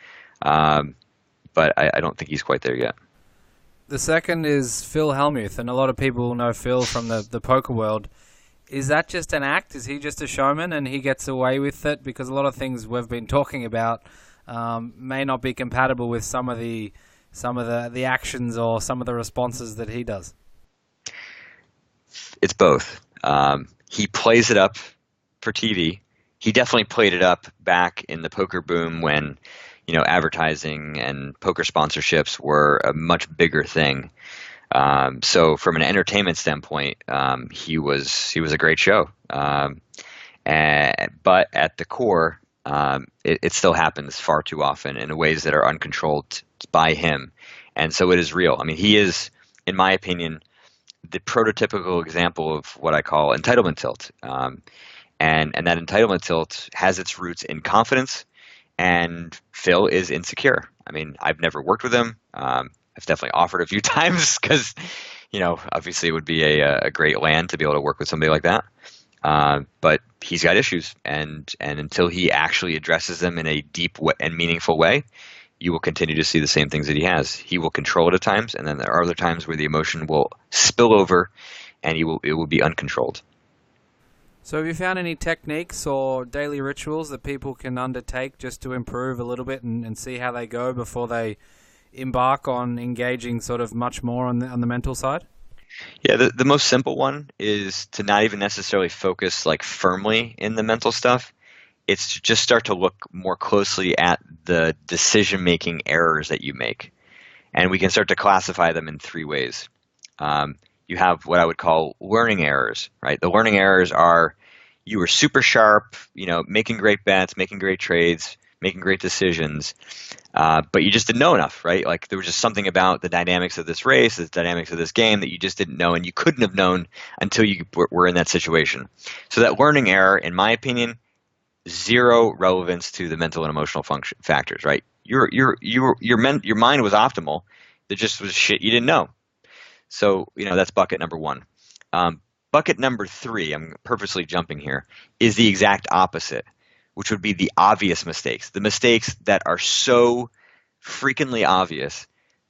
but I don't think he's quite there yet. The second is Phil Hellmuth, and a lot of people know Phil from the poker world. Is that just an act? Is he just a showman and he gets away with it? Because a lot of things we've been talking about may not be compatible with some of the actions or some of the responses that he does. It's both. He plays it up for TV. He definitely played it up back in the poker boom when, advertising and poker sponsorships were a much bigger thing. So from an entertainment standpoint, he was a great show. But at the core, it still happens far too often in ways that are uncontrolled by him. And so it is real. I mean, he is, in my opinion, the prototypical example of what I call entitlement tilt. And that entitlement tilt has its roots in confidence, and Phil is insecure. I mean, I've never worked with him. I've definitely offered a few times because, obviously it would be a great land to be able to work with somebody like that. But he's got issues, and until he actually addresses them in a deep and meaningful way, you will continue to see the same things that he has. He will control it at times, and then there are other times where the emotion will spill over, and it will be uncontrolled. So have you found any techniques or daily rituals that people can undertake just to improve a little bit and see how they go before they embark on engaging sort of much more on the mental side? Yeah, the most simple one is to not even necessarily focus like firmly in the mental stuff. It's to just start to look more closely at the decision-making errors that you make. And we can start to classify them in three ways. You have what I would call learning errors, right? The learning errors are you were super sharp, making great bets, making great trades, making great decisions, but you just didn't know enough, right? Like there was just something about the dynamics of this race, the dynamics of this game that you just didn't know, and you couldn't have known until you were in that situation. So that learning error, in my opinion, zero relevance to the mental and emotional factors, right? Your mind was optimal. There just was shit you didn't know. So, that's bucket number one. Bucket number three, I'm purposely jumping here, is the exact opposite, which would be the obvious mistakes. The mistakes that are so freakingly obvious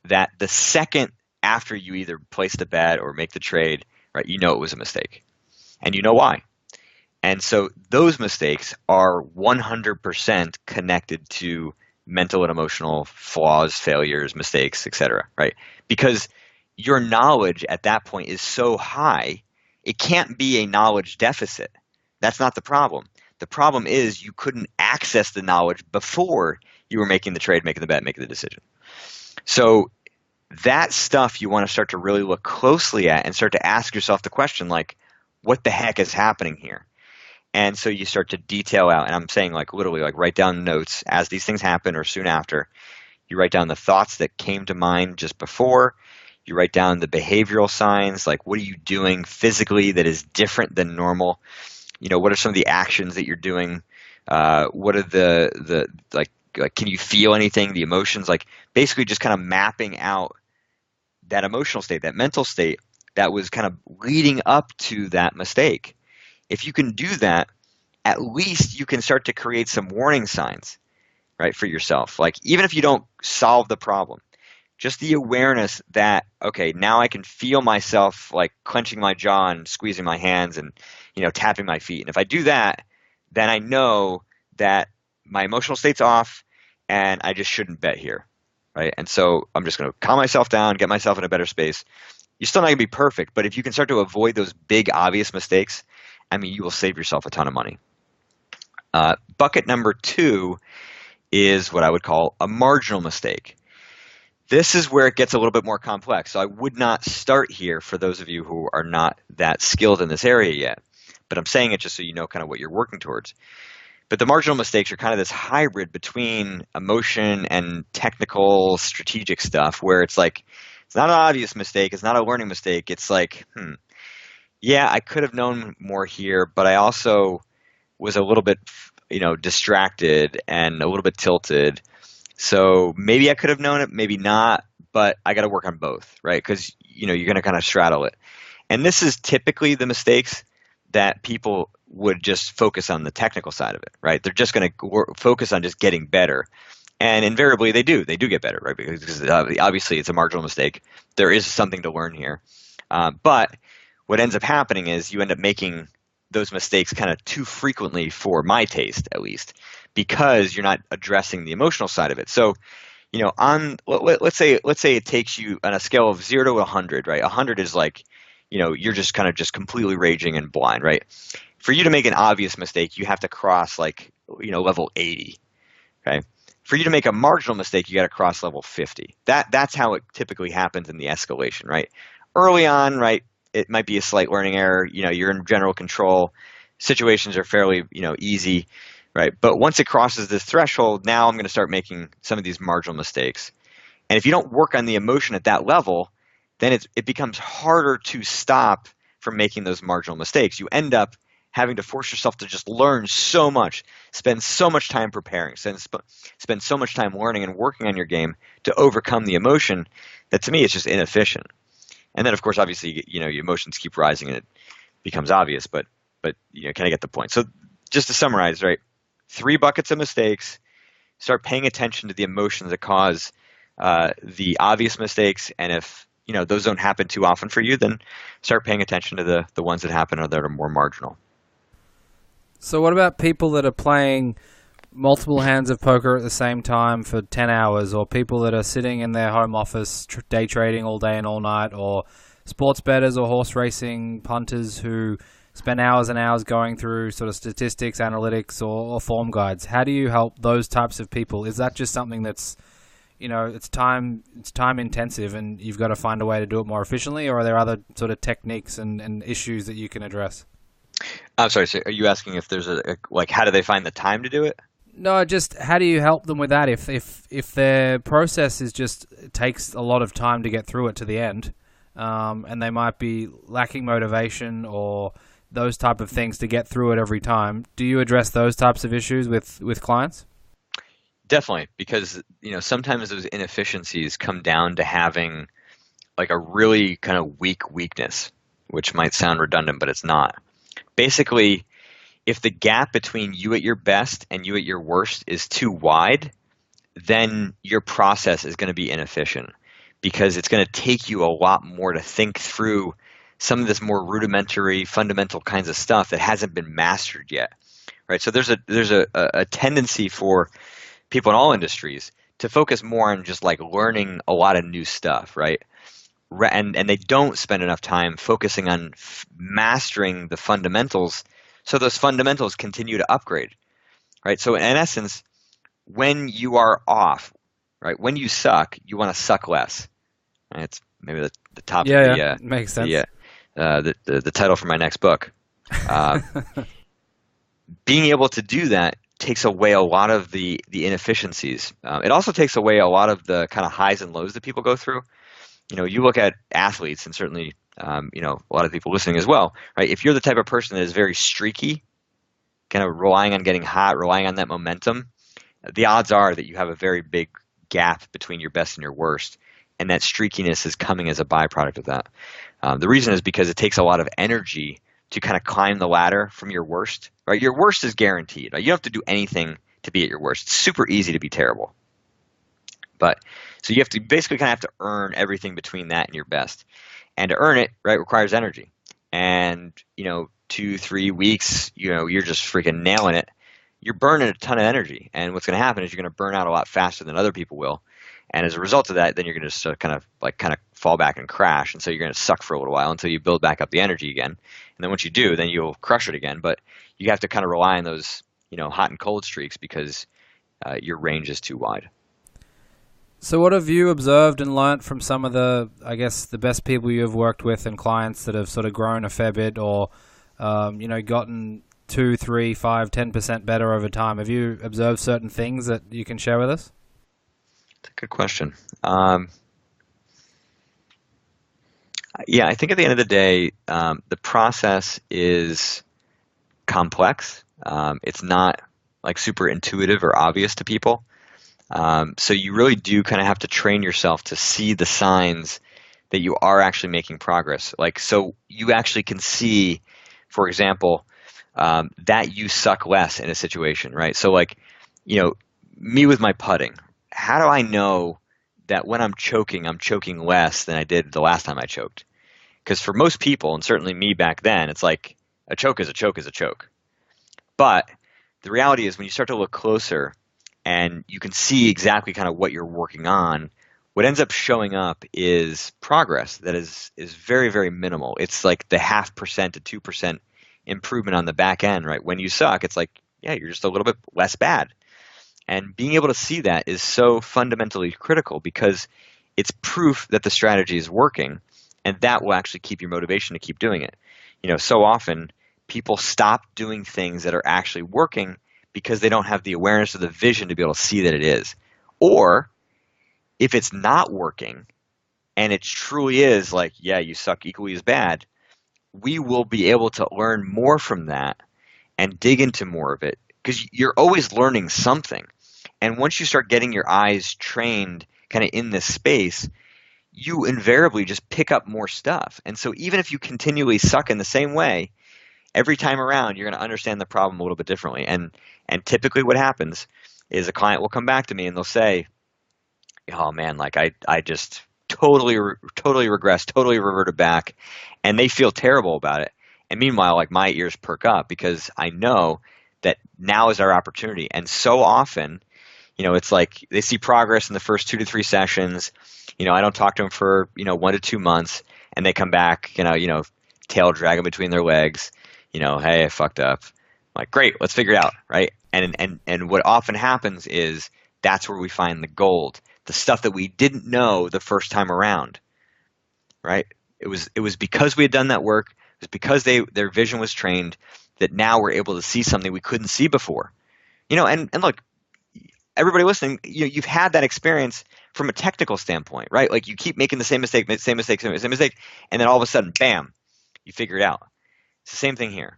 that the second after you either place the bet or make the trade, right, it was a mistake. And you know why. And so those mistakes are 100% connected to mental and emotional flaws, failures, mistakes, etc., right? Because your knowledge at that point is so high, it can't be a knowledge deficit. That's not the problem. The problem is you couldn't access the knowledge before you were making the trade, making the bet, making the decision. So that stuff you want to start to really look closely at and start to ask yourself the question, like, what the heck is happening here? And so you start to detail out, and I'm saying like literally like write down notes as these things happen or soon after. You write down the thoughts that came to mind just before. You write down the behavioral signs, like what are you doing physically that is different than normal? What are some of the actions that you're doing What are the like can you feel anything? The emotions, like basically just kind of mapping out that emotional state, that mental state that was kind of leading up to that mistake. If you can do that, at least you can start to create some warning signs, right, for yourself. Like even if you don't solve the problem, just the awareness that, okay, now I can feel myself like clenching my jaw and squeezing my hands and, tapping my feet. And if I do that, then I know that my emotional state's off and I just shouldn't bet here, right? And so I'm just going to calm myself down, get myself in a better space. You're still not going to be perfect, but if you can start to avoid those big, obvious mistakes, I mean, you will save yourself a ton of money. Bucket number 2 is what I would call a marginal mistake. This is where it gets a little bit more complex. So I would not start here for those of you who are not that skilled in this area yet, but I'm saying it just so you know kind of what you're working towards. But the marginal mistakes are kind of this hybrid between emotion and technical strategic stuff where it's like, it's not an obvious mistake. It's not a learning mistake. It's like, yeah, I could have known more here, but I also was a little bit, distracted and a little bit tilted. So maybe I could have known it, maybe not, but I got to work on both, right? Because, you're going to kind of straddle it. And this is typically the mistakes that people would just focus on the technical side of it, right? They're just going to focus on just getting better. And invariably they do get better, right? Because obviously it's a marginal mistake. There is something to learn here. But what ends up happening is you end up making those mistakes kind of too frequently for my taste, at least, because you're not addressing the emotional side of it. So, let's say it takes you on a scale of 0 to 100, right? 100 is like, you're just kind of just completely raging and blind, right? For you to make an obvious mistake, you have to cross like, level 80, okay? For you to make a marginal mistake, you got to cross level 50. That's how it typically happens in the escalation, right? Early on, right, it might be a slight learning error. You're in general control. Situations are fairly, easy, right? But once it crosses this threshold, now I'm going to start making some of these marginal mistakes. And if you don't work on the emotion at that level, then it becomes harder to stop from making those marginal mistakes. You end up having to force yourself to just learn so much, spend so much time preparing, spend so much time learning and working on your game to overcome the emotion that to me it's just inefficient. And then, of course, obviously, your emotions keep rising and it becomes obvious, but kind of get the point. So just to summarize, right, 3 buckets of mistakes. Start paying attention to the emotions that cause the obvious mistakes. And if, those don't happen too often for you, then start paying attention to the ones that happen or that are more marginal. So what about people that are playing multiple hands of poker at the same time for 10 hours, or people that are sitting in their home office day trading all day and all night, or sports bettors or horse racing punters who spend hours and hours going through sort of statistics, analytics, or form guides? How do you help those types of people? Is that just something that's, it's time intensive and you've got to find a way to do it more efficiently, or are there other sort of techniques and issues that you can address? I'm sorry, so are you asking if there's how do they find the time to do it? No, just how do you help them with that if their process is just it takes a lot of time to get through it to the end, and they might be lacking motivation or those type of things to get through it every time. Do you address those types of issues with clients? Definitely, because sometimes those inefficiencies come down to having like a really kind of weak weakness, which might sound redundant, but it's not. Basically, if the gap between you at your best and you at your worst is too wide, then your process is going to be inefficient because it's going to take you a lot more to think through some of this more rudimentary, fundamental kinds of stuff that hasn't been mastered yet, right? So there's a tendency for people in all industries to focus more on just like learning a lot of new stuff, right? And they don't spend enough time focusing on mastering the fundamentals, so those fundamentals continue to upgrade, right? So in essence, when you are off, right, when you suck, you want to suck less. Right? It's maybe the topic. Yeah, makes sense. The title for my next book. Being able to do that takes away a lot of the inefficiencies. It also takes away a lot of the kind of highs and lows that people go through. You look at athletes, and certainly, a lot of people listening as well, right? If you're the type of person that is very streaky, kind of relying on getting hot, relying on that momentum, the odds are that you have a very big gap between your best and your worst, and that streakiness is coming as a byproduct of that. The reason is because it takes a lot of energy to kind of climb the ladder from your worst, right? Your worst is guaranteed, right? You don't have to do anything to be at your worst. It's super easy to be terrible. But so you have to basically kind of have to earn everything between that and your best. And to earn it, right, requires energy. And, 2-3 weeks, you're just freaking nailing it. You're burning a ton of energy. And what's going to happen is you're going to burn out a lot faster than other people will. And as a result of that, then you're going to just kind of fall back and crash. And so you're going to suck for a little while until you build back up the energy again. And then once you do, then you'll crush it again. But you have to kind of rely on those, hot and cold streaks because your range is too wide. So what have you observed and learnt from some of the best people you've worked with and clients that have sort of grown a fair bit or, gotten 2, 3, 5, 10% better over time? Have you observed certain things that you can share with us? That's a good question. Yeah, I think at the end of the day, the process is complex. It's not like super intuitive or obvious to people. So you really do kind of have to train yourself to see the signs that you are actually making progress. Like, so you actually can see, for example, that you suck less in a situation, right? So like, me with my putting, how do I know that when I'm choking less than I did the last time I choked? Because for most people, and certainly me back then, it's like a choke is a choke is a choke. But the reality is when you start to look closer, and you can see exactly kind of what you're working on, what ends up showing up is progress that is very, very minimal. It's like the 0.5% to 2% improvement on the back end, right? When you suck, it's like, yeah, you're just a little bit less bad. And being able to see that is so fundamentally critical because it's proof that the strategy is working, and that will actually keep your motivation to keep doing it. So often people stop doing things that are actually working because they don't have the awareness or the vision to be able to see that it is. Or if it's not working and it truly is like, yeah, you suck equally as bad, we will be able to learn more from that and dig into more of it because you're always learning something. And once you start getting your eyes trained kind of in this space, you invariably just pick up more stuff. And so even if you continually suck in the same way, every time around, you're going to understand the problem a little bit differently. And typically what happens is a client will come back to me and they'll say, oh man, like I just totally regressed, totally reverted back. And they feel terrible about it. And meanwhile, like my ears perk up because I know that now is our opportunity. And so often, it's like they see progress in the first 2 to 3 sessions. I don't talk to them for, 1 to 2 months and they come back, tail dragging between their legs. Hey, I fucked up. I'm like, great, let's figure it out, right? And what often happens is that's where we find the gold, the stuff that we didn't know the first time around, right? It was because we had done that work, it was because their vision was trained that now we're able to see something we couldn't see before. And look, everybody listening, you've had that experience from a technical standpoint, right? Like you keep making the same mistake, and then all of a sudden, bam, you figure it out. It's the same thing here.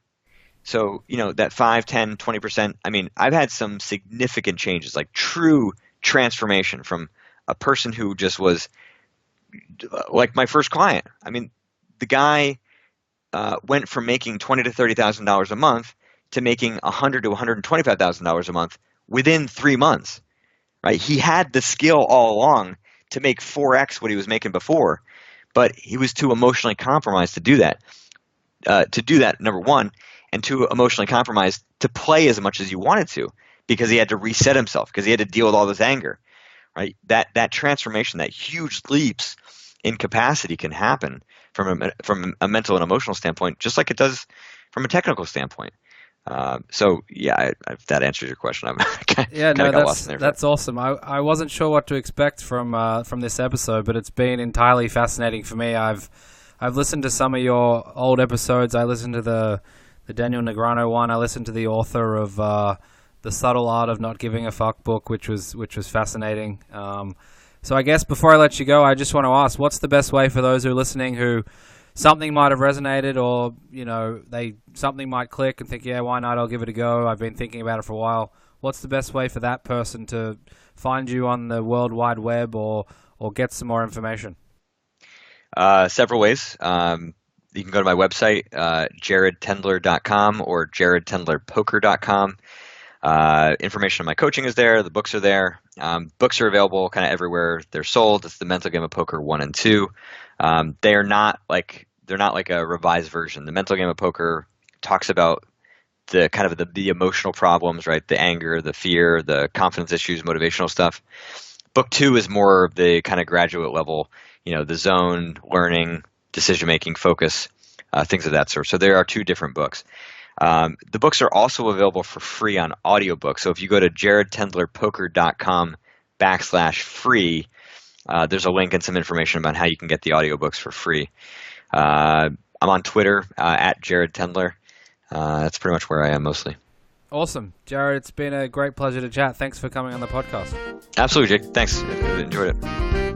So, that 5, 10, 20%, I mean, I've had some significant changes, like true transformation from a person who just was like my first client. I mean, the guy went from making $20,000 to $30,000 a month to making $100,000 to $125,000 a month within 3 months, right? He had the skill all along to make 4x what he was making before, but he was too emotionally compromised to do that. Number one, and too emotionally compromised to play as much as he wanted to because he had to reset himself, because he had to deal with all this anger, right? That transformation, that huge leaps in capacity can happen from a mental and emotional standpoint, just like it does from a technical standpoint. So yeah, if that answers your question. That's awesome. I wasn't sure what to expect from this episode, but it's been entirely fascinating for me. I've listened to some of your old episodes. I listened to the Daniel Negreanu one. I listened to the author of The Subtle Art of Not Giving a Fuck book, which was fascinating. So I guess before I let you go, I just want to ask, what's the best way for those who are listening who something might have resonated, or something might click and think, yeah, why not? I'll give it a go. I've been thinking about it for a while. What's the best way for that person to find you on the World Wide Web or get some more information? Several ways. You can go to my website, jaredtendler.com or jaredtendlerpoker.com. Information on my coaching is there. The books are there. Books are available kind of everywhere they're sold. It's the Mental Game of Poker 1 and 2. They're not like a revised version. The Mental Game of Poker talks about the kind of the emotional problems, right? The anger, the fear, the confidence issues, motivational stuff. Book 2 is more of the kind of graduate level, the zone, learning, decision-making, focus, things of that sort. So there are 2 different books. The books are also available for free on audiobook. So if you go to jaredtendlerpoker.com/free, there's a link and some information about how you can get the audiobooks for free. I'm on Twitter, at Jared Tendler. That's pretty much where I am mostly. Awesome. Jared, it's been a great pleasure to chat. Thanks for coming on the podcast. Absolutely, Jake. Thanks. I enjoyed it.